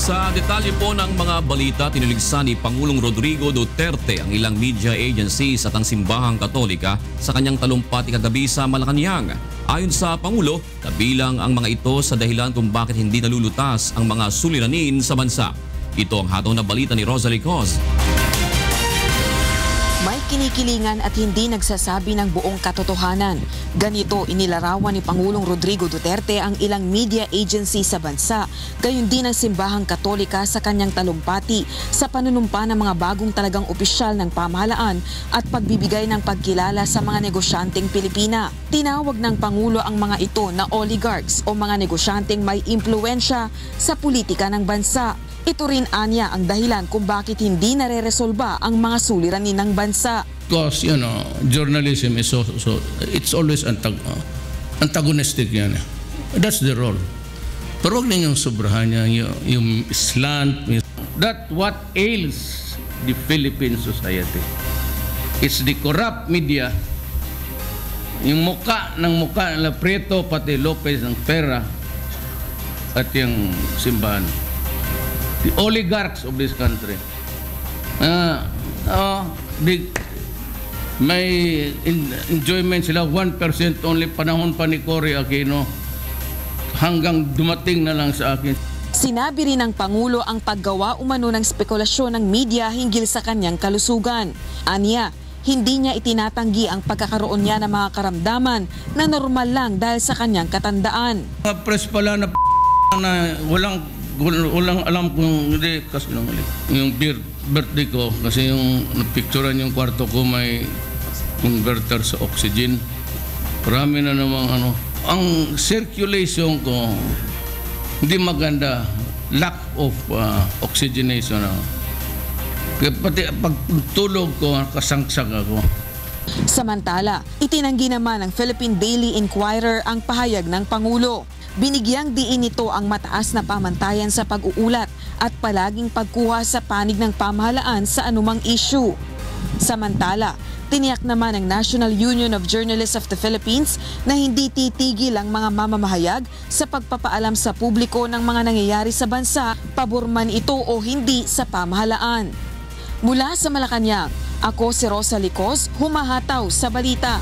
Sa detalye po ng mga balita, tiniligsan ni Pangulong Rodrigo Duterte ang ilang media agencies at ang simbahang Katolika sa kanyang talumpati kagabi sa Malacanang. Ayon sa Pangulo, kabilang ang mga ito sa dahilan kung bakit hindi nalulutas ang mga suliranin sa bansa. Ito ang hatong na balita ni Rosalie Cos. May kinikilingan at hindi nagsasabi ng buong katotohanan. Ganito inilarawan ni Pangulong Rodrigo Duterte ang ilang media agency sa bansa, gayon din ang simbahang Katolika sa kanyang talumpati sa panunumpa ng mga bagong talagang opisyal ng pamahalaan at pagbibigay ng pagkilala sa mga negosyanteng Pilipina. Tinawag ng Pangulo ang mga ito na oligarchs o mga negosyanteng may impluwensya sa politika ng bansa. Ito rin anya ang dahilan kung bakit hindi nare-resolba ang mga suliranin ng bansa. Because, journalism is it's always antagonistic yan. That's the role. Pero huwag ninyong sobrahan niya, yung slant. That's what ails the Philippine society. It's the corrupt media. Yung muka nila Prieto, pati Lopez ng pera at yung simbahan. The oligarchs of this country. May enjoyment sila, 1% only panahon pa ni Cory Aquino hanggang dumating na lang sa akin. Sinabi rin ng Pangulo ang paggawa umano ng spekulasyon ng media hinggil sa kanyang kalusugan. Anya, hindi niya itinatanggi ang pagkakaroon niya ng mga karamdaman na normal lang dahil sa kanyang katandaan. Mga press pala na walang alam kung hindi kasi lang ulit. Yung birthday ko, kasi yung napicturean yung kwarto ko may converter sa oxygen. Marami na namang ang circulation ko hindi maganda, lack of oxygenation. Kaya pati pagtulog ko, kasangsak ako. Samantala, itinanggi naman ng Philippine Daily Inquirer ang pahayag ng Pangulo. Binigyang diin nito ang mataas na pamantayan sa pag-uulat at palaging pagkuha sa panig ng pamahalaan sa anumang issue. Samantala, tiniyak naman ng National Union of Journalists of the Philippines na hindi titigil ang mga mamamahayag sa pagpapaalam sa publiko ng mga nangyayari sa bansa, pabor man ito o hindi sa pamahalaan. Mula sa Malacanang, ako si Rosalie Cos, humahataw sa balita.